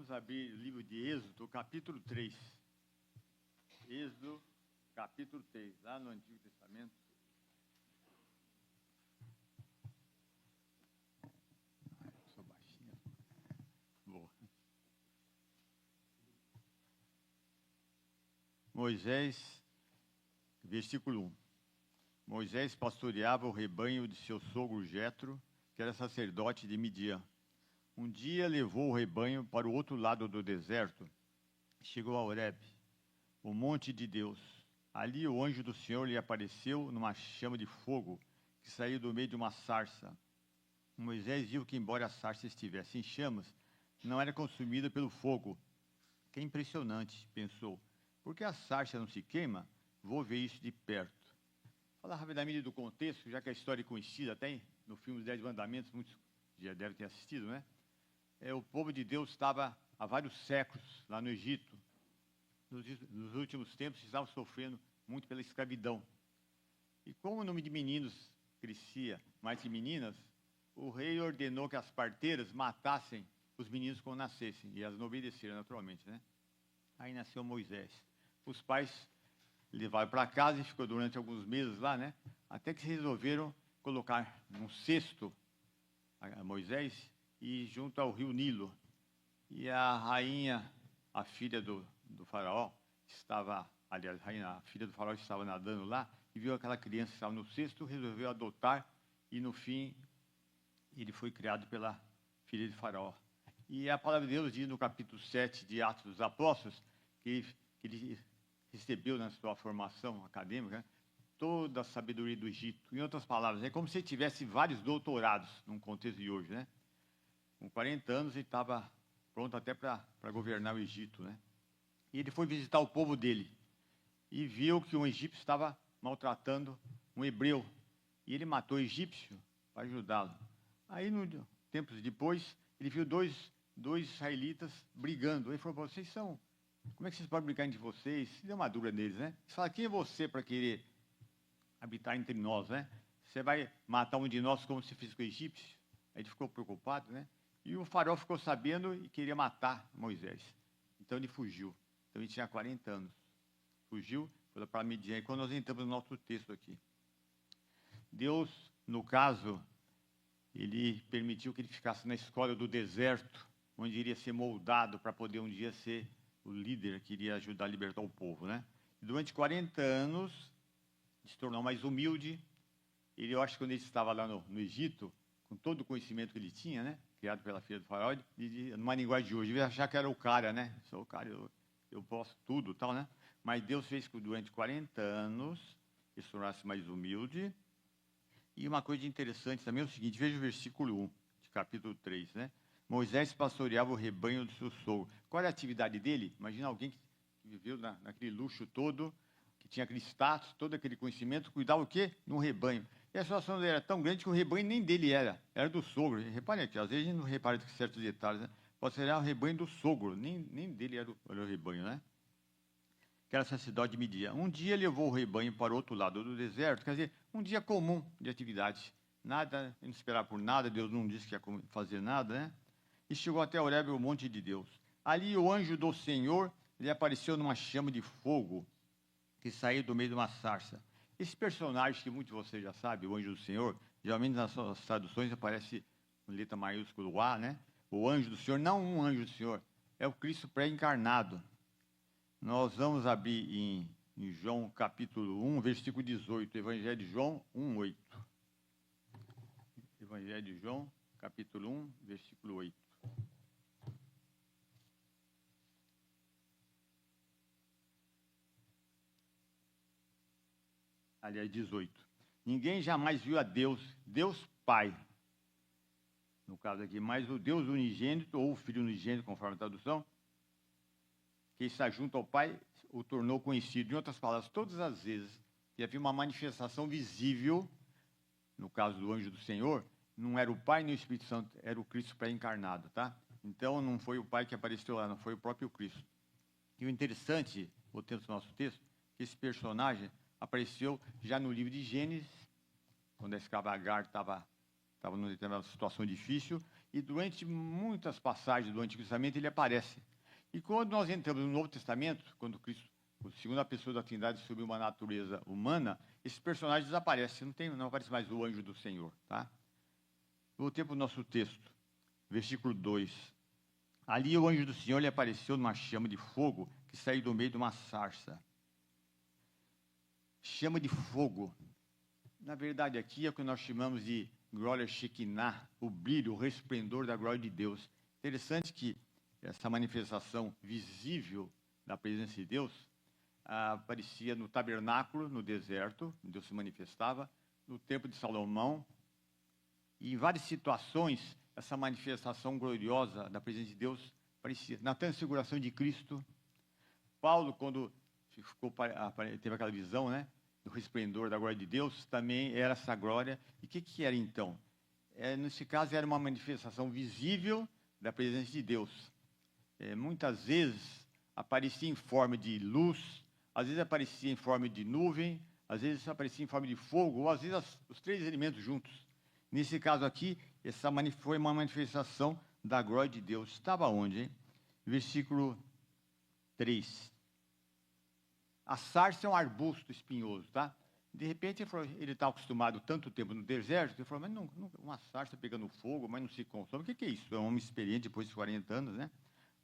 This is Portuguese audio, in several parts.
Vamos abrir o livro de Êxodo, capítulo 3. Êxodo, capítulo 3, lá no Antigo Testamento. Eu sou baixinho. Boa. Moisés, versículo 1. Moisés pastoreava o rebanho de seu sogro Jetro, que era sacerdote de Midian. Um dia levou o rebanho para o outro lado do deserto. Chegou a Horebe, o monte de Deus. Ali o anjo do Senhor lhe apareceu numa chama de fogo que saiu do meio de uma sarça. Moisés viu que, embora a sarça estivesse em chamas, não era consumida pelo fogo. Que impressionante, pensou. Por que a sarça não se queima? Vou ver isso de perto. Falar rapidamente do contexto, já que a história é conhecida até no filme Os 10 Mandamentos, muitos já devem ter assistido, né? O povo de Deus estava há vários séculos lá no Egito. Nos últimos tempos estavam sofrendo muito pela escravidão. E como o número de meninos crescia mais que meninas, o rei ordenou que as parteiras matassem os meninos quando nascessem. E elas não obedeceram naturalmente, né? Aí nasceu Moisés. Os pais levaram para casa e ficou durante alguns meses lá, né? Até que resolveram colocar num cesto a Moisés e junto ao rio Nilo. E a rainha, a filha do faraó, a filha do faraó estava nadando lá e viu aquela criança que estava no cesto, resolveu adotar e no fim ele foi criado pela filha de faraó. E a palavra de Deus diz no capítulo 7 de Atos dos Apóstolos que ele recebeu na sua formação acadêmica toda a sabedoria do Egito. Em outras palavras, é como se ele tivesse vários doutorados num contexto de hoje, né? Com 40 anos ele estava pronto até para governar o Egito, né? E ele foi visitar o povo dele e viu que um egípcio estava maltratando um hebreu. E ele matou o egípcio para ajudá-lo. Aí, tempos depois, ele viu dois israelitas brigando. Ele falou: vocês são... Como é que vocês podem brigar entre vocês? Deu uma dúvida neles, né? Ele fala: quem é você para querer habitar entre nós, né? Você vai matar um de nós como se fez com o egípcio? Aí ele ficou preocupado, né? E o faraó ficou sabendo e queria matar Moisés. Então ele fugiu. Então ele tinha 40 anos. Fugiu, foi para Midian. E quando nós entramos no nosso texto aqui, Deus, no caso, ele permitiu que ele ficasse na escola do deserto, onde iria ser moldado para poder um dia ser o líder que iria ajudar a libertar o povo, né? E durante 40 anos, se tornou mais humilde. Eu acho que quando ele estava lá no Egito, com todo o conhecimento que ele tinha, né? Criado pela filha do faraó, numa linguagem de hoje, ele ia achar que era o cara, né? Sou o cara, eu posso tudo, tal, né? Mas Deus fez que durante 40 anos ele se tornasse mais humilde. E uma coisa interessante também é o seguinte: veja o versículo 1 de capítulo 3, né? Moisés pastoreava o rebanho do seu sogro. Qual era a atividade dele? Imagina alguém que viveu naquele luxo todo, que tinha aquele status, todo aquele conhecimento, cuidava o quê? Num rebanho. E a situação dele era tão grande que o rebanho nem dele era do sogro. Reparem aqui, às vezes a gente não repara em certos detalhes, né? Pode ser o rebanho do sogro, nem dele era o rebanho, né? Que era sacerdote de Midian. Um dia levou o rebanho para o outro lado do deserto, quer dizer, um dia comum de atividade. Nada, não esperava por nada, Deus não disse que ia fazer nada, né? E chegou até Horebe, o monte de Deus. Ali o anjo do Senhor lhe apareceu numa chama de fogo que saiu do meio de uma sarça. Esse personagem que muitos de vocês já sabem, o anjo do Senhor, geralmente nas suas traduções aparece com letra maiúscula o A, né? O anjo do Senhor, não um anjo do Senhor, é o Cristo pré-encarnado. Nós vamos abrir em João capítulo 1, versículo 18, Evangelho de João 1, 8. Evangelho de João, capítulo 1, versículo 8. Aliás, 18. Ninguém jamais viu a Deus, Deus Pai, no caso aqui, mas o Deus unigênito, ou o Filho unigênito, conforme a tradução, que está junto ao Pai, o tornou conhecido. Em outras palavras, todas as vezes que havia uma manifestação visível, no caso do anjo do Senhor, não era o Pai nem o Espírito Santo, era o Cristo pré-encarnado, tá? Então não foi o Pai que apareceu lá, não foi o próprio Cristo. E o interessante, voltando ao nosso texto, que esse personagem apareceu já no livro de Gênesis, quando a escrava Agar estava numa determinada situação difícil, e durante muitas passagens do Antigo Testamento ele aparece. E quando nós entramos no Novo Testamento, quando Cristo, a segunda pessoa da Trindade, assumiu uma natureza humana, esse personagem desaparece, não aparece mais o anjo do Senhor. Tá? Voltei para o nosso texto, versículo 2. Ali o anjo do Senhor lhe apareceu numa chama de fogo que saiu do meio de uma sarça. Chama de fogo. Na verdade, aqui é o que nós chamamos de glória Shekinah, o brilho, o resplendor da glória de Deus. Interessante que essa manifestação visível da presença de Deus aparecia no tabernáculo, no deserto, onde Deus se manifestava, no templo de Salomão, e em várias situações, essa manifestação gloriosa da presença de Deus aparecia. Na transfiguração de Cristo, Paulo, quando teve aquela visão, né, do resplendor da glória de Deus, também era essa glória. E o que era então? Nesse caso, era uma manifestação visível da presença de Deus. Muitas vezes aparecia em forma de luz, às vezes aparecia em forma de nuvem, às vezes aparecia em forma de fogo, ou às vezes os três elementos juntos. Nesse caso aqui, essa foi uma manifestação da glória de Deus. Estava onde, hein? Versículo 3. A sarça é um arbusto espinhoso, tá? De repente, ele está acostumado tanto tempo no deserto, ele falou, mas não, uma sarça pegando fogo, mas não se consome. O que é isso? É um homem experiente depois de 40 anos, né?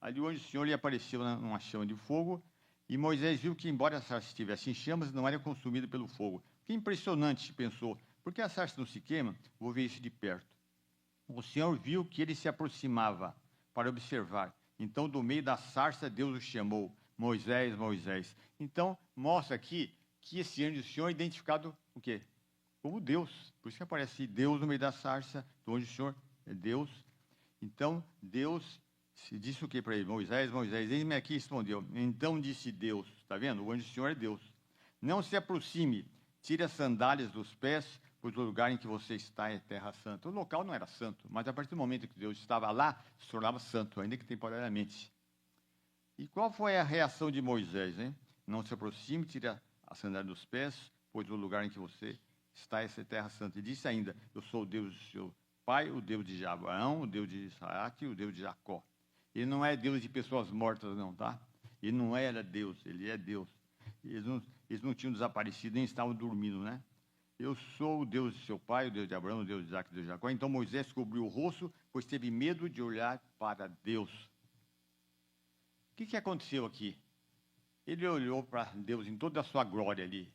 Ali o anjo do Senhor lhe apareceu numa chama de fogo, e Moisés viu que, embora a sarça estivesse em chamas, não era consumida pelo fogo. Que impressionante, pensou, por que a sarça não se queima? Vou ver isso de perto. O Senhor viu que ele se aproximava para observar. Então, do meio da sarça, Deus o chamou, Moisés, Moisés. Então, mostra aqui que esse anjo do Senhor é identificado o quê? Como Deus. Por isso que aparece Deus no meio da sarça, do anjo do Senhor é Deus. Então, Deus disse o que para ele? Moisés, Moisés, eis-me aqui, respondeu. Então disse Deus, está vendo? O anjo do Senhor é Deus. Não se aproxime, tire as sandálias dos pés, pois o lugar em que você está é terra santa. O local não era santo, mas a partir do momento que Deus estava lá, se tornava santo, ainda que temporariamente. E qual foi a reação de Moisés, hein? Não se aproxime, tire a sandália dos pés, pois o lugar em que você está é terra santa. E disse ainda, eu sou o Deus do seu pai, o Deus de Abraão, o Deus de Isaac e o Deus de Jacó. Ele não é Deus de pessoas mortas, não, tá? Ele não era Deus, ele é Deus. Eles não tinham desaparecido, nem estavam dormindo, né? Eu sou o Deus de seu pai, o Deus de Abraão, o Deus de Isaac e o Deus de Jacó. Então Moisés cobriu o rosto, pois teve medo de olhar para Deus. O que aconteceu aqui? Ele olhou para Deus em toda a sua glória ali.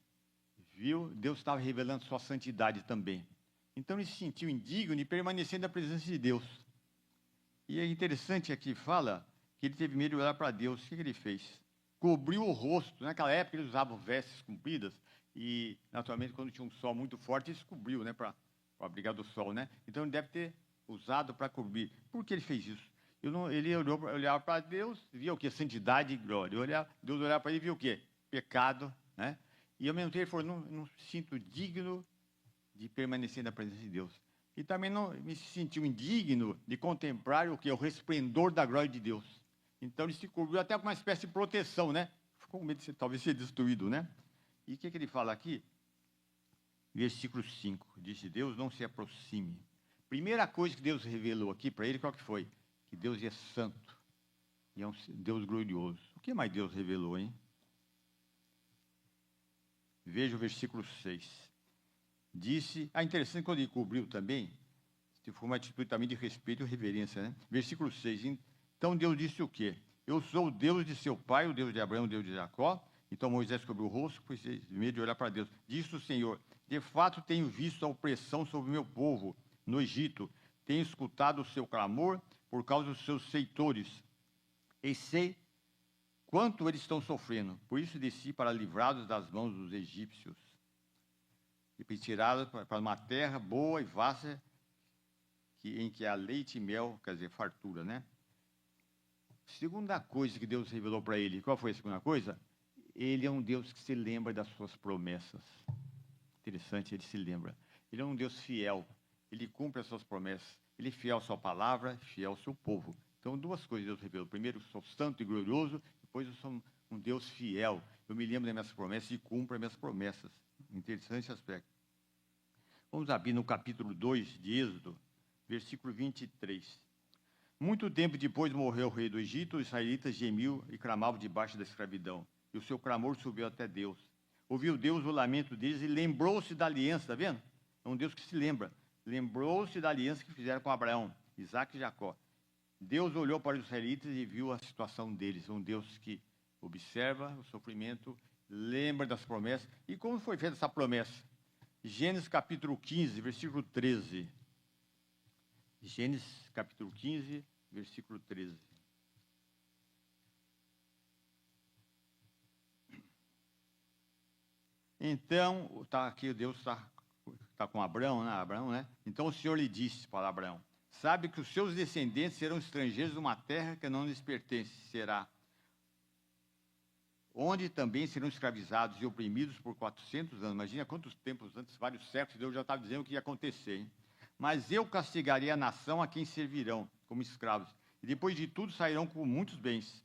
Viu? Deus estava revelando sua santidade também. Então ele se sentiu indigno de permanecer na presença de Deus. E é interessante aqui, fala que ele teve medo de olhar para Deus. O que ele fez? Cobriu o rosto. Naquela época eles usavam vestes compridas e, naturalmente, quando tinha um sol muito forte, eles cobriu, né, para abrigar do sol, né? Então ele deve ter usado para cobrir. Por que ele fez isso? Ele olhava para Deus, via o quê? Santidade e glória. Deus olhava para ele e via o quê? Pecado, né? E ao mesmo tempo ele falou, não sinto digno de permanecer na presença de Deus. E também não me sentiu indigno de contemplar o quê? O resplendor da glória de Deus. Então ele se cobriu até com uma espécie de proteção, né? Ficou com medo de talvez ser destruído, né? E o que ele fala aqui? Versículo 5, disse, Deus não se aproxime. Primeira coisa que Deus revelou aqui para ele, qual que foi? Que Deus é santo e é um Deus glorioso. O que mais Deus revelou, hein? Veja o versículo 6. Disse, interessante quando ele cobriu também, foi uma atitude também de respeito e reverência, né? Versículo 6. Então Deus disse o quê? Eu sou o Deus de seu pai, o Deus de Abraão, o Deus de Jacó. Então Moisés cobriu o rosto, pois teve medo de olhar para Deus. Disse o Senhor, de fato tenho visto a opressão sobre o meu povo no Egito. Tenho escutado o seu clamor por causa dos seus feitores. E sei quanto eles estão sofrendo. Por isso desci para livrá-los das mãos dos egípcios. E tirá-los para uma terra boa e vasta, em que há leite e mel, quer dizer, fartura, né? Segunda coisa que Deus revelou para ele, qual foi a segunda coisa? Ele é um Deus que se lembra das suas promessas. Interessante, ele se lembra. Ele é um Deus fiel, ele cumpre as suas promessas. Ele é fiel à sua palavra, fiel ao seu povo. Então, duas coisas Deus revelou. Primeiro, eu sou santo e glorioso. Depois, eu sou um Deus fiel. Eu me lembro das minhas promessas e cumpro as minhas promessas. Interessante esse aspecto. Vamos abrir no capítulo 2 de Êxodo, versículo 23. Muito tempo depois morreu o rei do Egito, os israelitas gemiam e clamavam debaixo da escravidão. E o seu clamor subiu até Deus. Ouviu Deus o lamento deles e lembrou-se da aliança, está vendo? É um Deus que se lembra. Lembrou-se da aliança que fizeram com Abraão, Isaque e Jacó. Deus olhou para os israelitas e viu a situação deles. Um Deus que observa o sofrimento, lembra das promessas. E como foi feita essa promessa? Gênesis capítulo 15, versículo 13. Gênesis capítulo 15, versículo 13. Então, aqui Deus está com Abraão, né? Então o Senhor lhe disse para Abraão: sabe que os seus descendentes serão estrangeiros numa terra que não lhes pertence, onde também serão escravizados e oprimidos por 400 anos. Imagina quantos tempos antes, vários séculos, Deus já estava dizendo o que ia acontecer, hein? Mas eu castigarei a nação a quem servirão como escravos, e depois de tudo sairão com muitos bens.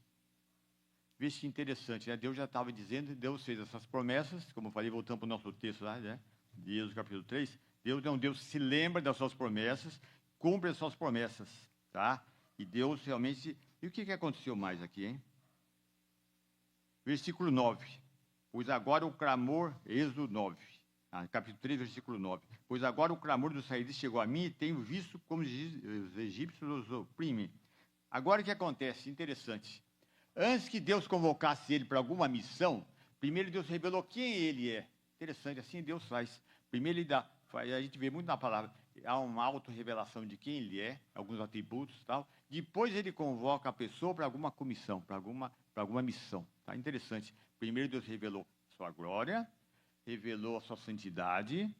Veja que interessante, né? Deus já estava dizendo, Deus fez essas promessas, como eu falei, voltando para o nosso texto lá, né? De Êxodo capítulo 3, Deus é um Deus que se lembra das suas promessas, cumpre as suas promessas, tá? E Deus realmente... E o que aconteceu mais aqui, hein? Versículo 9. Pois agora o clamor... Êxodo 9. Capítulo 3, versículo 9. Pois agora o clamor dos israelitas chegou a mim e tenho visto como os egípcios os oprimem. Agora o que acontece? Interessante. Antes que Deus convocasse ele para alguma missão, primeiro Deus revelou quem ele é. Interessante, assim Deus faz. Primeiro ele dá, a gente vê muito na palavra, há uma auto-revelação de quem ele é, alguns atributos e tal. Depois ele convoca a pessoa para alguma comissão, para alguma missão. Tá? Interessante. Primeiro Deus revelou sua glória, revelou a sua santidade,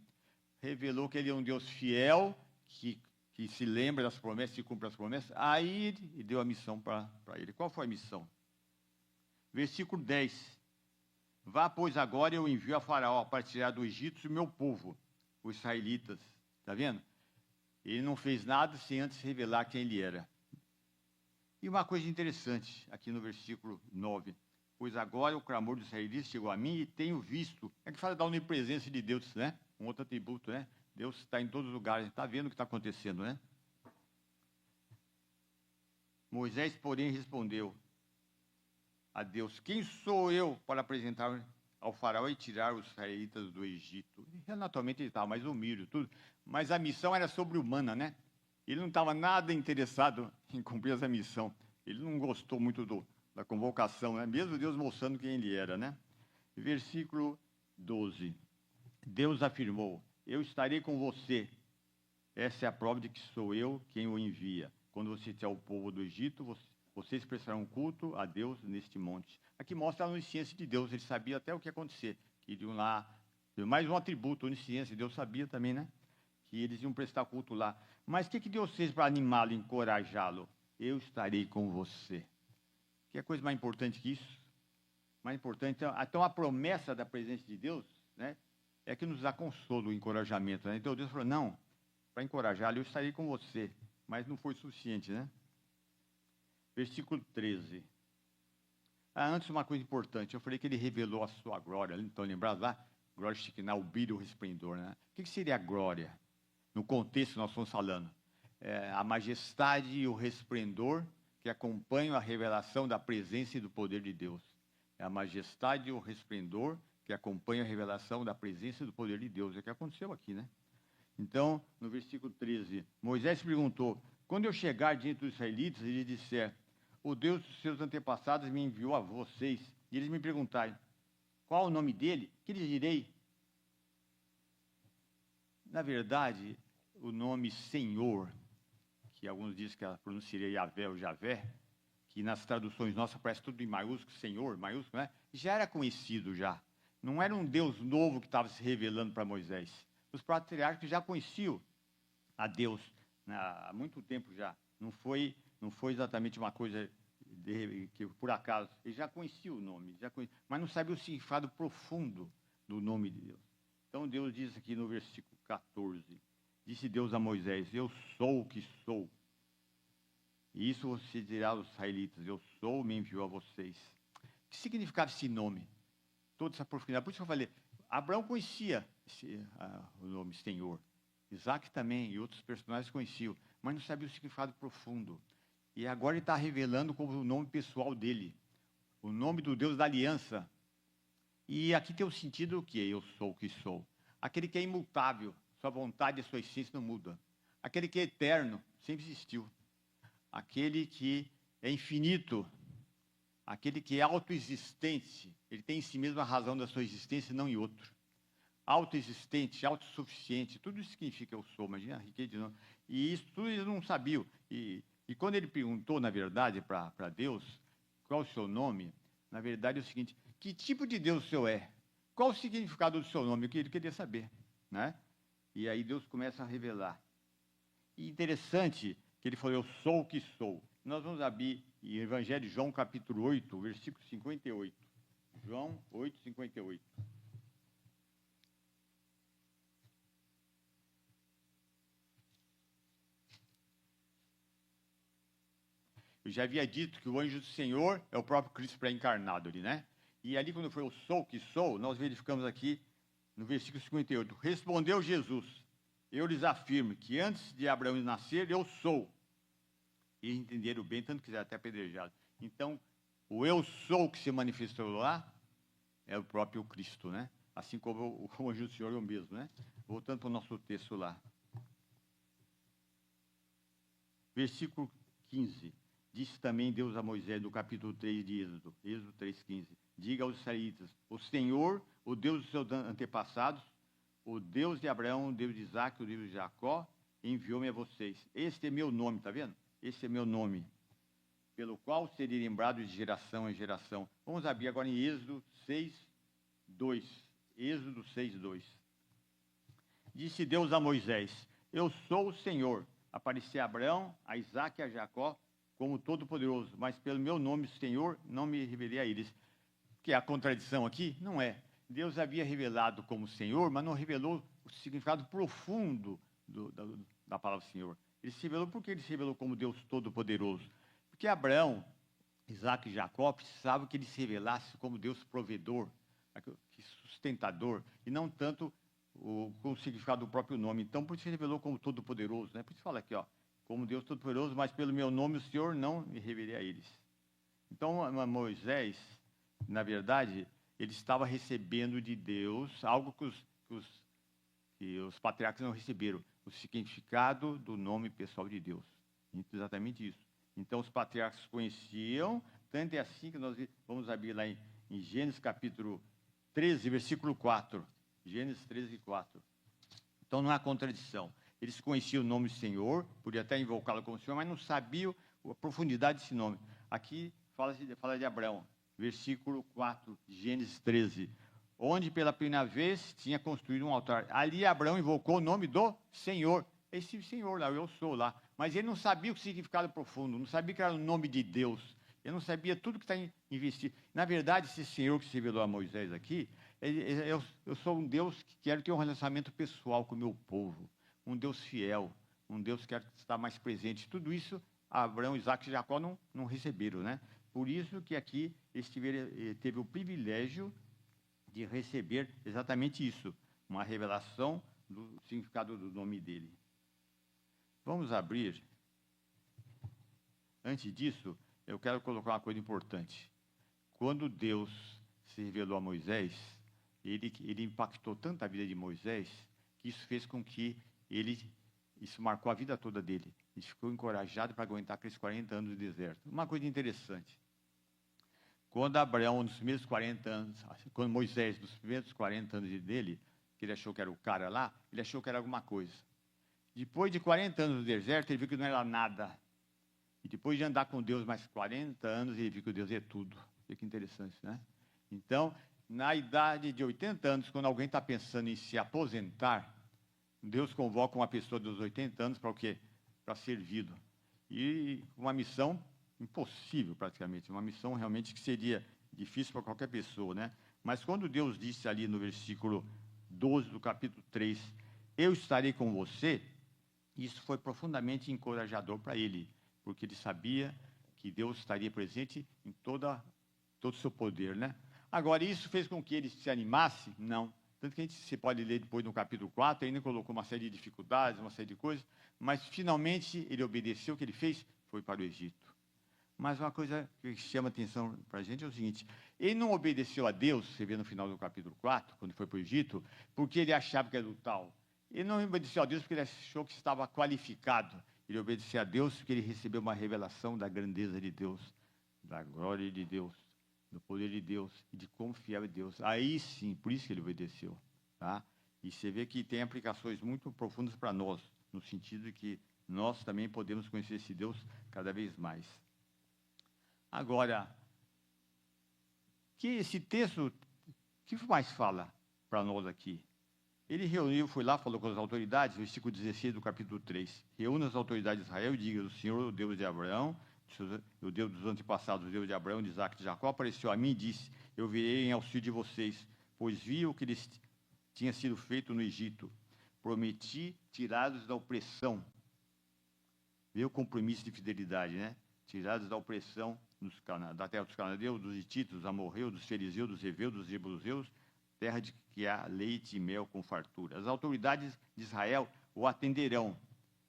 revelou que ele é um Deus fiel, que se lembra das promessas e cumpre as promessas. Aí ele deu a missão para ele. Qual foi a missão? Versículo 10. Vá, pois, agora eu envio a Faraó para tirar do Egito o meu povo, os israelitas. Está vendo? Ele não fez nada sem antes revelar quem ele era. E uma coisa interessante, aqui no versículo 9. Pois agora o clamor dos israelitas chegou a mim e tenho visto. É que fala da onipresença de Deus, né? Um outro atributo, né? Deus está em todos os lugares, está vendo o que está acontecendo, né? Moisés, porém, respondeu a Deus: quem sou eu para apresentar ao faraó e tirar os israelitas do Egito? E, naturalmente ele estava mais humilde, tudo, mas a missão era sobre-humana, né? Ele não estava nada interessado em cumprir essa missão. Ele não gostou muito da convocação, né? Mesmo Deus mostrando quem ele era, né? Versículo 12. Deus afirmou: eu estarei com você. Essa é a prova de que sou eu quem o envia. Quando você tiver o povo do Egito, vocês prestarão culto a Deus neste monte. Aqui mostra a onisciência de Deus. Ele sabia até o que ia acontecer. Que iriam lá, mais um atributo, a onisciência. Deus sabia também, né? Que eles iam prestar culto lá. Mas o que Deus fez para animá-lo, encorajá-lo? Eu estarei com você. Que é coisa mais importante que isso? Mais importante. Então a promessa da presença de Deus, né? É que nos dá consolo, encorajamento, né? Então Deus falou: não, para encorajá-lo, eu estarei com você. Mas não foi suficiente, né? Versículo 13. Antes, uma coisa importante. Eu falei que ele revelou a sua glória. Estão lembrados lá? Glória Shekinah, o brilho, o resplendor, né? O que seria a glória? No contexto que nós estamos falando. A majestade e o resplendor que acompanham a revelação da presença e do poder de Deus. É a majestade e o resplendor que acompanham a revelação da presença e do poder de Deus. É o que aconteceu aqui, né? Então, no versículo 13, Moisés perguntou: quando eu chegar diante dos israelitas e lhes disser: o Deus dos seus antepassados me enviou a vocês, e eles me perguntarem: qual o nome dele? Que lhes direi? Na verdade, o nome Senhor, que alguns dizem que a pronúncia seria Yahvé ou Javé, que nas traduções nossas parece tudo em maiúsculo, Senhor, maiúsculo, né? Já era conhecido já. Não era um Deus novo que estava se revelando para Moisés. Os patriarcas já conheciam a Deus, né, há muito tempo já. Não foi exatamente uma coisa que por acaso. Eles já conheciam o nome, mas não sabiam o significado profundo do nome de Deus. Então Deus diz aqui no versículo 14: disse Deus a Moisés: eu sou o que sou. E isso você dirá aos israelitas: eu sou, me enviou a vocês. O que significava esse nome? Toda essa profundidade. Por isso que eu falei, Abraão conhecia o nome Senhor. Isaac também e outros personagens conheciam. mas não sabia o significado profundo. E agora ele está revelando como o nome pessoal dele, o nome do Deus da aliança. E aqui tem o sentido que eu sou o que sou. Aquele que é imutável, sua vontade e sua essência não muda. Aquele que é eterno, sempre existiu. Aquele que é infinito, aquele que é autoexistente, ele tem em si mesmo a razão da sua existência e não em outro. Autoexistente, autossuficiente, tudo isso significa eu sou, imagina a riqueza de nome. E isso tudo eles não sabiam. E quando ele perguntou, na verdade, para Deus, qual o seu nome, na verdade é o seguinte: que tipo de Deus o senhor é? Qual o significado do seu nome? Ele queria saber, né? E aí Deus começa a revelar. E interessante que ele falou, eu sou o que sou. Nós vamos abrir em Evangelho de João, capítulo 8, versículo 58. João 8, 58. Eu já havia dito que o anjo do Senhor é o próprio Cristo pré-encarnado ali, né? E ali, quando foi o sou que sou, nós verificamos aqui no versículo 58. Respondeu Jesus, eu lhes afirmo que antes de Abraão nascer, eu sou. E entenderam bem, tanto que quiser até apedrejado. Então, o eu sou que se manifestou lá é o próprio Cristo, né? Assim como o anjo do Senhor é o mesmo, né? Voltando para o nosso texto lá. Versículo 15. Disse também Deus a Moisés, no capítulo 3 de Êxodo, Êxodo 3,15. Diga aos israelitas, o Senhor, o Deus dos seus antepassados, o Deus de Abraão, o Deus de Isaac, o Deus de Jacó, enviou-me a vocês. Este é meu nome, está vendo? Esse é meu nome, pelo qual serei lembrado de geração em geração. Vamos abrir agora em Êxodo 6:2. Êxodo 6:2. Disse Deus a Moisés, eu sou o Senhor. Apareci a Abraão, a Isaac e a Jacó como Todo-Poderoso, mas pelo meu nome, Senhor, não me revelei a eles. Que é a contradição aqui? Não é. Deus havia revelado como Senhor, mas não revelou o significado profundo da palavra Senhor. Ele se revelou porque ele se revelou como Deus Todo-Poderoso. Porque Abraão, Isaac e Jacó precisavam que ele se revelasse como Deus provedor, sustentador, e não tanto com o significado do próprio nome. Então, por isso se revelou como Todo-Poderoso, né? Por isso fala aqui, ó, como Deus Todo-Poderoso, mas pelo meu nome o Senhor não me revelei a eles. Então, Moisés, na verdade, ele estava recebendo de Deus algo que os patriarcas não receberam, o significado do nome pessoal de Deus. Exatamente isso. Então, os patriarcas conheciam, tanto é assim que nós vamos abrir lá em Gênesis capítulo 13, versículo 4. Gênesis 13, 4. Então, não há contradição. Eles conheciam o nome do Senhor, podiam até invocá-lo como Senhor, mas não sabiam a profundidade desse nome. Aqui fala de Abraão, versículo 4, Gênesis 13. Onde pela primeira vez tinha construído um altar. Ali Abraão invocou o nome do Senhor. Esse Senhor lá, eu sou lá. Mas ele não sabia o significado profundo, não sabia que era o nome de Deus. Ele não sabia tudo que está investido. Na verdade, esse Senhor que se revelou a Moisés aqui, eu sou um Deus que quero ter um relacionamento pessoal com o meu povo. Um Deus fiel, um Deus que quer estar mais presente. Tudo isso Abraão, Isaac e Jacó não receberam, né? Por isso que aqui teve o privilégio de receber exatamente isso, uma revelação do significado do nome dele. Vamos abrir. Antes disso, eu quero colocar uma coisa importante. Quando Deus se revelou a Moisés, ele impactou tanto a vida de Moisés, que isso fez com que isso marcou a vida toda dele. Ele ficou encorajado para aguentar aqueles 40 anos de deserto. Uma coisa interessante. Quando Abraão, nos primeiros 40 anos, quando Moisés, nos primeiros 40 anos dele, que ele achou que era o cara lá, ele achou que era alguma coisa. Depois de 40 anos no deserto, ele viu que não era nada. E depois de andar com Deus mais 40 anos, ele viu que Deus é tudo. Olha que interessante, né? Então, na idade de 80 anos, quando alguém está pensando em se aposentar, Deus convoca uma pessoa dos 80 anos para o quê? Para servi-lo. E uma missão impossível, praticamente. Uma missão realmente que seria difícil para qualquer pessoa, né? Mas quando Deus disse ali no versículo 12 do capítulo 3, eu estarei com você, isso foi profundamente encorajador para ele, porque ele sabia que Deus estaria presente em todo o seu poder, né? Agora, isso fez com que ele se animasse? Não. Tanto que você pode ler depois no capítulo 4, ainda colocou uma série de dificuldades, uma série de coisas, mas finalmente ele obedeceu, o que ele fez foi para o Egito. Mas uma coisa que chama atenção para a gente é o seguinte: ele não obedeceu a Deus, você vê no final do capítulo 4, quando foi para o Egito, porque ele achava que era o tal. Ele não obedeceu a Deus porque ele achou que estava qualificado. Ele obedeceu a Deus porque ele recebeu uma revelação da grandeza de Deus, da glória de Deus, do poder de Deus e de como fiel é Deus. Aí sim, por isso que ele obedeceu. Tá? E você vê que tem aplicações muito profundas para nós, no sentido de que nós também podemos conhecer esse Deus cada vez mais. Agora, que esse texto, o que mais fala para nós aqui? Ele reuniu, foi lá, falou com as autoridades, versículo 16 do capítulo 3. Reúna as autoridades de Israel e diga: o Senhor, o Deus de Abraão, o Deus dos antepassados, o Deus de Abraão, de Isaac e de Jacó, apareceu a mim e disse: eu virei em auxílio de vocês, pois vi o que lhes tinha sido feito no Egito. Prometi tirá-los da opressão. Vê o compromisso de fidelidade, né? Tirados da opressão da terra dos cananeus, dos hititas, dos amorreus, dos fariseus, dos heveus, dos jebuseus, terra de que há leite e mel com fartura. As autoridades de Israel o atenderão.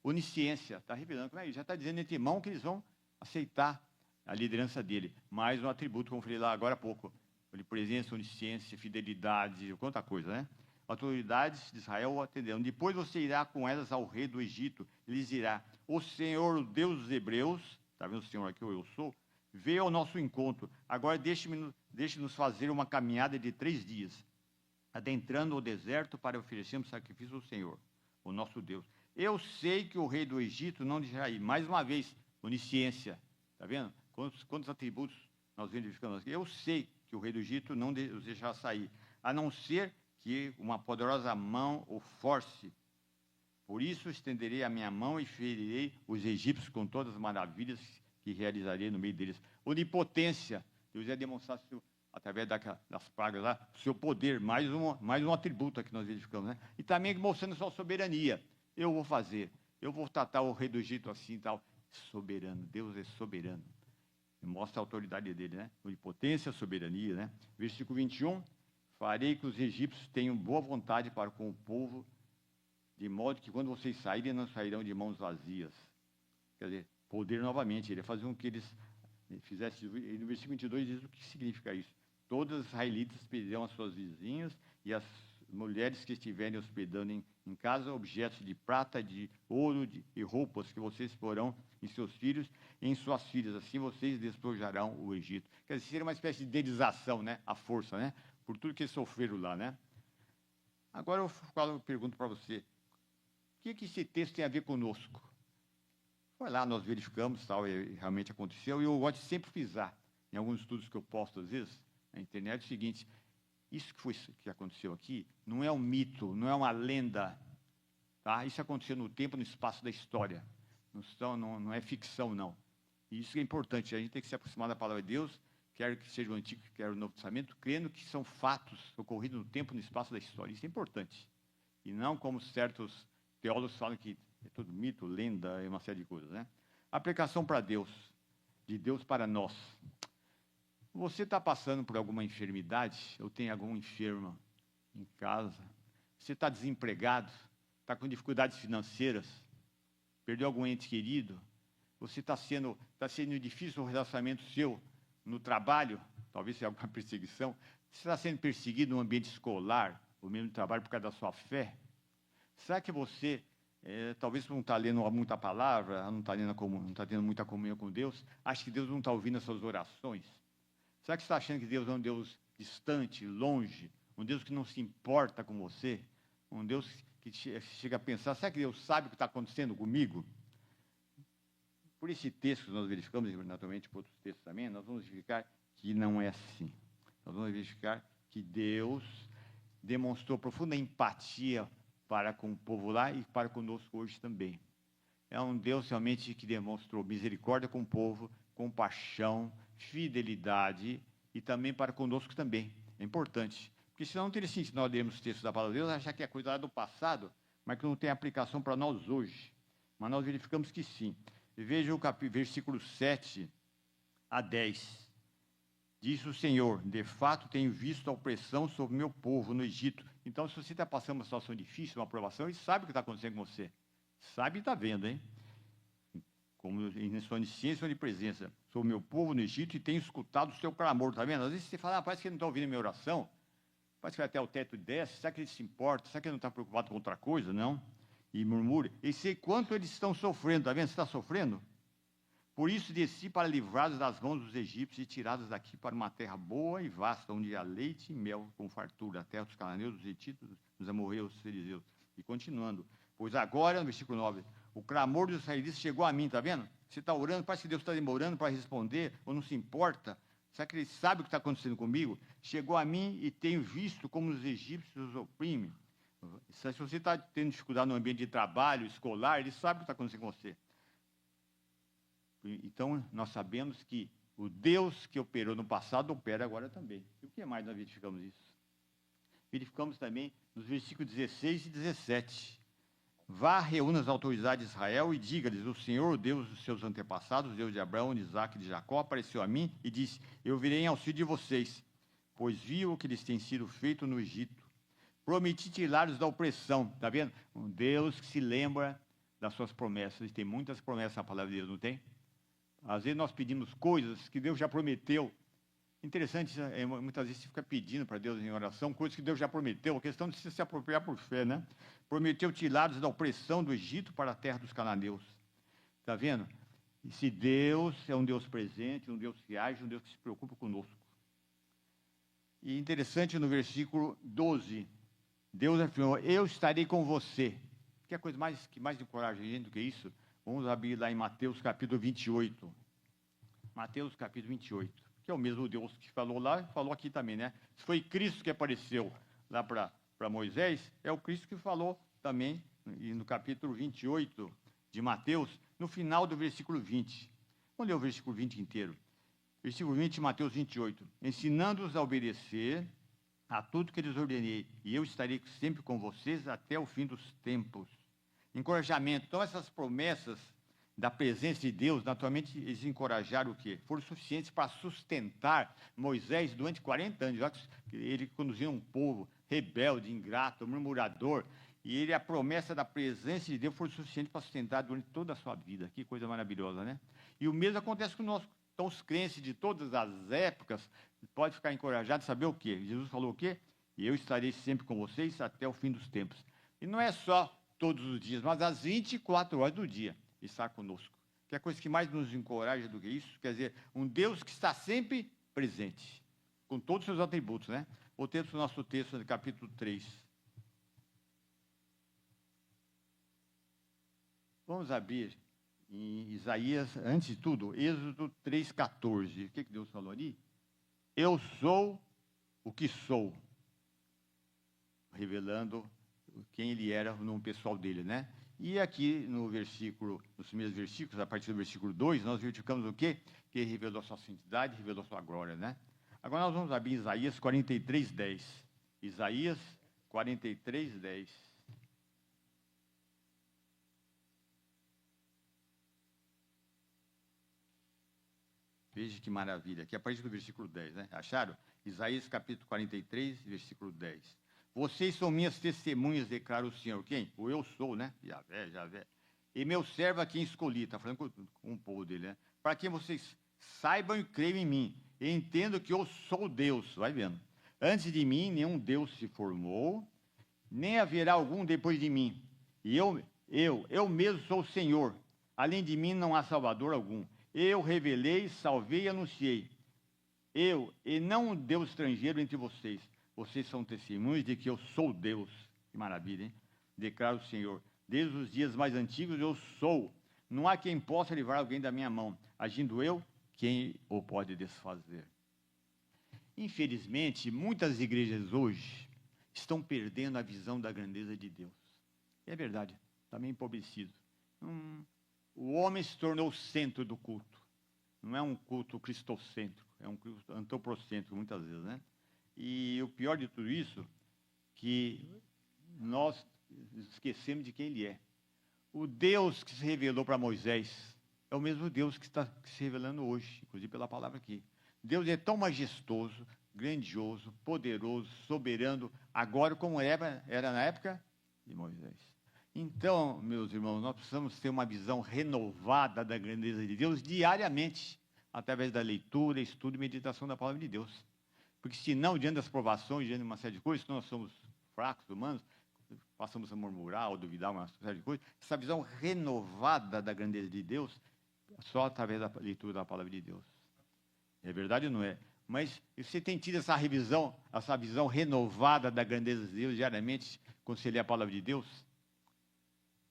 Onisciência, está revelando, como é isso? Já está dizendo entre mão que eles vão aceitar a liderança dele. Mais um atributo, como eu falei lá agora há pouco, de presença, onisciência, fidelidade, quanta coisa, né? Autoridades de Israel o atenderão. Depois você irá com elas ao rei do Egito. Ele dirá: o Senhor, o Deus dos hebreus, está vendo o Senhor aqui, ou eu sou, veio ao nosso encontro. Agora deixe-nos fazer uma caminhada de 3 dias, adentrando o deserto para oferecermos sacrifício ao Senhor, o nosso Deus. Eu sei que o rei do Egito não deixará ir. Mais uma vez, onisciência. Está vendo? Quantos atributos nós verificamos aqui? Eu sei que o rei do Egito não os deixará sair, a não ser que uma poderosa mão o force. Por isso estenderei a minha mão e ferirei os egípcios com todas as maravilhas que realizarei no meio deles. Onipotência. Deus ia demonstrar, através das pragas lá, o seu poder. Mais um atributo que nós verificamos, né? E também mostrando sua soberania. Eu vou fazer. Eu vou tratar o rei do Egito assim e tal. Soberano. Deus é soberano. Mostra a autoridade dele, né? Onipotência, soberania, né? Versículo 21. Farei que os egípcios tenham boa vontade para com o povo, de modo que quando vocês saírem, não sairão de mãos vazias. Quer dizer, poder novamente. Ele ia fazer com que eles fizessem. E no versículo 22 diz o que significa isso. Todos os israelitas pedirão às suas vizinhas e às mulheres que estiverem hospedando em casa objetos de prata, de ouro e roupas que vocês porão em seus filhos e em suas filhas. Assim vocês despojarão o Egito. Quer dizer, seria uma espécie de indenização, né? A força, né? Por tudo que eles sofreram lá, né? Agora eu pergunto para você: o que esse texto tem a ver conosco? Foi lá, nós verificamos, tal, e realmente aconteceu, e eu gosto de sempre frisar, em alguns estudos que eu posto às vezes, na internet, é o seguinte: isso que aconteceu aqui não é um mito, não é uma lenda, tá? Isso aconteceu no tempo, no espaço da história. Não é ficção, não. E isso é importante, a gente tem que se aproximar da palavra de Deus, quer que seja o Antigo, quer o Novo Testamento, crendo que são fatos ocorridos no tempo, no espaço da história. Isso é importante. E não como certos teólogos falam que é tudo mito, lenda, é uma série de coisas, né? Aplicação para Deus, de Deus para nós. Você está passando por alguma enfermidade, ou tem algum enfermo em casa, você está desempregado, está com dificuldades financeiras, perdeu algum ente querido, você está sendo difícil o relacionamento seu no trabalho, talvez seja alguma perseguição, você está sendo perseguido no ambiente escolar, ou mesmo no trabalho por causa da sua fé? Será que você, talvez não está lendo muita palavra, não está tendo muita comunhão com Deus, acha que Deus não está ouvindo as suas orações? Será que você está achando que Deus é um Deus distante, longe, um Deus que não se importa com você, um Deus que chega a pensar: será que Deus sabe o que está acontecendo comigo? Por esse texto que nós verificamos, e naturalmente por outros textos também, nós vamos verificar que não é assim. Nós vamos verificar que Deus demonstrou profunda empatia para com o povo lá e para conosco hoje também. É um Deus realmente que demonstrou misericórdia com o povo, compaixão, fidelidade e também para conosco também. É importante. Porque senão não teria sentido nós lermos os textos da palavra de Deus, achar que é coisa lá do passado, mas que não tem aplicação para nós hoje. Mas nós verificamos que sim. Veja o versículo 7 a 10. Diz o Senhor: de fato tenho visto a opressão sobre meu povo no Egito, e Então, se você está passando uma situação difícil, uma aprovação, ele sabe o que está acontecendo com você. Sabe e está vendo, hein? Como em sua onisciência e onipresença. Sou o meu povo no Egito e tenho escutado o seu clamor, está vendo? Às vezes você fala, parece que ele não está ouvindo a minha oração, parece que vai até o teto e desce, será que ele se importa? Será que ele não está preocupado com outra coisa? Não. E murmura. E sei quanto eles estão sofrendo, está vendo? Você está sofrendo? Por isso desci para livrá-los das mãos dos egípcios e tirá-los daqui para uma terra boa e vasta, onde há leite e mel com fartura, a terra dos cananeus, dos hetitas, dos amorreus, dos fariseus. E continuando, pois agora, no versículo 9, o clamor dos israelitas chegou a mim, está vendo? Você está orando, parece que Deus está demorando para responder, ou não se importa. Será que ele sabe o que está acontecendo comigo? Chegou a mim e tenho visto como os egípcios os oprimem. Se você está tendo dificuldade no ambiente de trabalho, escolar, ele sabe o que está acontecendo com você. Então, nós sabemos que o Deus que operou no passado, opera agora também. E o que mais nós verificamos isso? Verificamos também nos versículos 16 e 17. Vá, reúna as autoridades de Israel e diga-lhes, o Senhor, o Deus dos seus antepassados, Deus de Abraão, de Isaque e de Jacó, apareceu a mim e disse, eu virei em auxílio de vocês, pois vi o que lhes tem sido feito no Egito. Prometi tirá-los da opressão. Está vendo? Um Deus que se lembra das suas promessas. E tem muitas promessas na palavra de Deus, não tem? Às vezes nós pedimos coisas que Deus já prometeu. Interessante, muitas vezes você fica pedindo para Deus em oração coisas que Deus já prometeu. A questão de se apropriar por fé, né? Prometeu tirá-los da opressão do Egito para a terra dos cananeus. Está vendo? Esse Deus é um Deus presente, um Deus que age, um Deus que se preocupa conosco. E interessante no versículo 12, Deus afirmou, eu estarei com você. Que coisa que mais encoraja a gente do que isso? Vamos abrir lá em Mateus capítulo 28. Mateus capítulo 28. Que é o mesmo Deus que falou lá, falou aqui também, né? Se foi Cristo que apareceu lá para Moisés, é o Cristo que falou também, e no capítulo 28 de Mateus, no final do versículo 20. Vamos ler o versículo 20 inteiro. Versículo 20 de Mateus 28. Ensinando-os a obedecer a tudo que lhes ordenei, e eu estarei sempre com vocês até o fim dos tempos. Encorajamento. Então, essas promessas da presença de Deus, naturalmente, eles encorajaram o quê? Foram suficientes para sustentar Moisés durante 40 anos. Já que ele conduzia um povo rebelde, ingrato, murmurador, e a promessa da presença de Deus foi suficiente para sustentar durante toda a sua vida. Que coisa maravilhosa, né? E o mesmo acontece conosco. Então, os crentes de todas as épocas podem ficar encorajados a saber o quê? Jesus falou o quê? E eu estarei sempre com vocês até o fim dos tempos. E não é só todos os dias, mas às 24 horas do dia está conosco. Que é a coisa que mais nos encoraja do que isso, quer dizer, um Deus que está sempre presente, com todos os seus atributos, né? O texto do nosso texto, no capítulo 3. Vamos abrir em Isaías, antes de tudo, Êxodo 3,14. O que Deus falou ali? Eu sou o que sou. Revelando quem ele era no pessoal dele, né? E aqui no versículo, nos primeiros versículos, a partir do versículo 2, nós verificamos o quê? Que ele revelou a sua santidade, revelou a sua glória, né? Agora nós vamos abrir Isaías 43, 10. Isaías 43, 10. Veja que maravilha, aqui a partir do versículo 10, né? Acharam? Isaías capítulo 43, versículo 10. Vocês são minhas testemunhas, declara o Senhor. Quem? O eu sou, né? Javé. E meu servo a quem escolhi, está falando com o povo dele, né? Para que vocês saibam e creiam em mim, e entendam que eu sou Deus, vai vendo. Antes de mim, nenhum Deus se formou, nem haverá algum depois de mim. E eu mesmo sou o Senhor. Além de mim não há Salvador algum. Eu revelei, salvei e anunciei. Eu, e não um Deus estrangeiro entre vocês. Vocês são testemunhas de que eu sou Deus. Que maravilha, hein? Declara o Senhor. Desde os dias mais antigos eu sou. Não há quem possa livrar alguém da minha mão. Agindo eu, quem o pode desfazer? Infelizmente, muitas igrejas hoje estão perdendo a visão da grandeza de Deus. E é verdade, está meio empobrecido. O homem se tornou o centro do culto. Não é um culto cristocêntrico, é um culto antropocêntrico, muitas vezes, né? E o pior de tudo isso, que nós esquecemos de quem ele é. O Deus que se revelou para Moisés é o mesmo Deus que está se revelando hoje, inclusive pela palavra aqui. Deus é tão majestoso, grandioso, poderoso, soberano, agora como era na época de Moisés. Então, meus irmãos, nós precisamos ter uma visão renovada da grandeza de Deus diariamente, através da leitura, estudo e meditação da palavra de Deus. Porque senão, diante das provações, diante de uma série de coisas, nós somos fracos, humanos, passamos a murmurar ou duvidar uma série de coisas, essa visão renovada da grandeza de Deus, só através da leitura da palavra de Deus. É verdade ou não é? Mas você tem tido essa visão renovada da grandeza de Deus diariamente, quando você lê a palavra de Deus?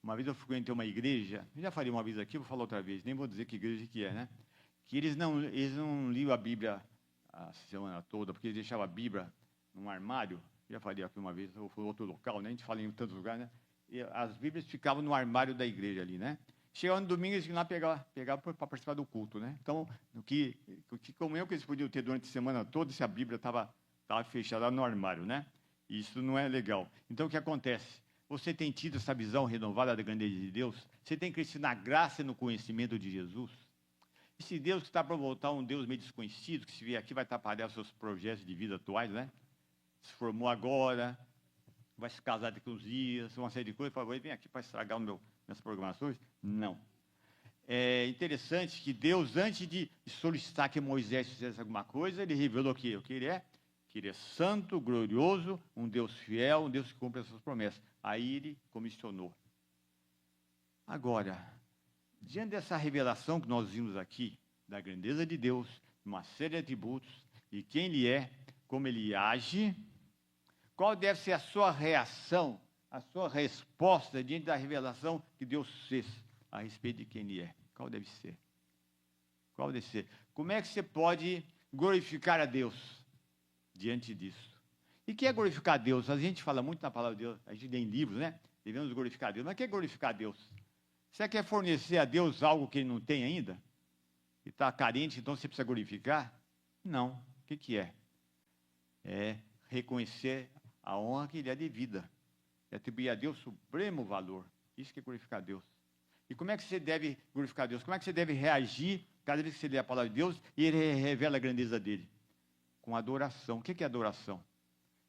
Uma vez eu frequentei uma igreja, eu já falei uma vez aqui, vou falar outra vez, nem vou dizer que igreja que é, né? Que eles não liam a Bíblia a semana toda, porque eles deixavam a Bíblia num armário. Já falei aqui uma vez, ou foi outro local, né? A gente fala em tantos lugares, né? E as Bíblias ficavam no armário da igreja ali, né? Chegava no domingo, eles iam lá pegar para participar do culto, né? Então, o que comunhão que eles podiam ter durante a semana toda, se a Bíblia estava fechada no armário, né? Isso não é legal. Então, o que acontece? Você tem tido essa visão renovada da grandeza de Deus? Você tem crescido na graça e no conhecimento de Jesus? Esse Deus que está para voltar, um Deus meio desconhecido, que se vier aqui vai atrapalhar os seus projetos de vida atuais, né? Se formou agora, vai se casar daqui uns dias, uma série de coisas, por favor, vem aqui para estragar minhas programações? Não. É interessante que Deus, antes de solicitar que Moisés fizesse alguma coisa, ele revelou o que ele é? Que ele é santo, glorioso, um Deus fiel, um Deus que cumpre as suas promessas. Aí ele comissionou. Agora, diante dessa revelação que nós vimos aqui, da grandeza de Deus, uma série de atributos, de quem ele é, como ele age, qual deve ser a sua reação, a sua resposta diante da revelação que Deus fez a respeito de quem ele é? Qual deve ser? Qual deve ser? Como é que você pode glorificar a Deus diante disso? E o que é glorificar a Deus? A gente fala muito na palavra de Deus, a gente lê em livros, né? Devemos glorificar a Deus. Mas o que é glorificar a Deus? Você quer fornecer a Deus algo que ele não tem ainda? E está carente, então você precisa glorificar? Não. O que é? É reconhecer a honra que lhe é devida. É atribuir a Deus supremo valor. Isso que é glorificar a Deus. E como é que você deve glorificar a Deus? Como é que você deve reagir cada vez que você lê a palavra de Deus e ele revela a grandeza dele? Com adoração. O que é adoração?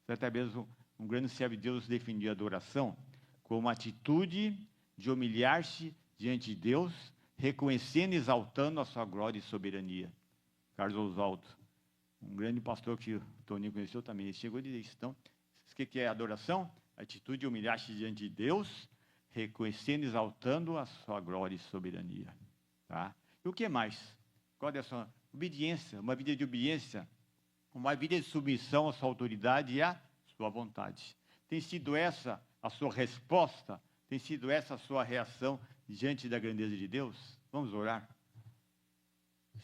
Certa vez um grande servo de Deus defendia a adoração como uma atitude de humilhar-se diante de Deus, reconhecendo e exaltando a sua glória e soberania. Carlos Oswaldo, um grande pastor que o Toninho conheceu também, ele chegou a dizer isso. Então, o que é adoração? Atitude de humilhar-se diante de Deus, reconhecendo e exaltando a sua glória e soberania. Tá? E o que mais? Qual é a sua obediência? Uma vida de obediência, uma vida de submissão à sua autoridade e à sua vontade. Tem sido essa a sua resposta? Tem sido essa a sua reação diante da grandeza de Deus? Vamos orar.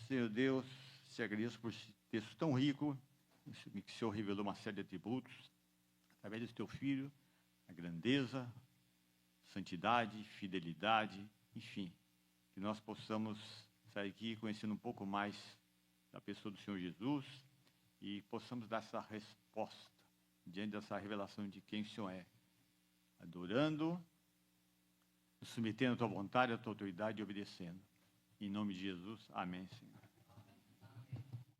Senhor Deus, te agradeço por esse texto tão rico, que o Senhor revelou uma série de atributos, através do teu Filho, a grandeza, santidade, fidelidade, enfim, que nós possamos sair aqui conhecendo um pouco mais da pessoa do Senhor Jesus e possamos dar essa resposta diante dessa revelação de quem o Senhor é, adorando, submetendo a tua vontade, a tua autoridade e obedecendo. Em nome de Jesus, amém, Senhor.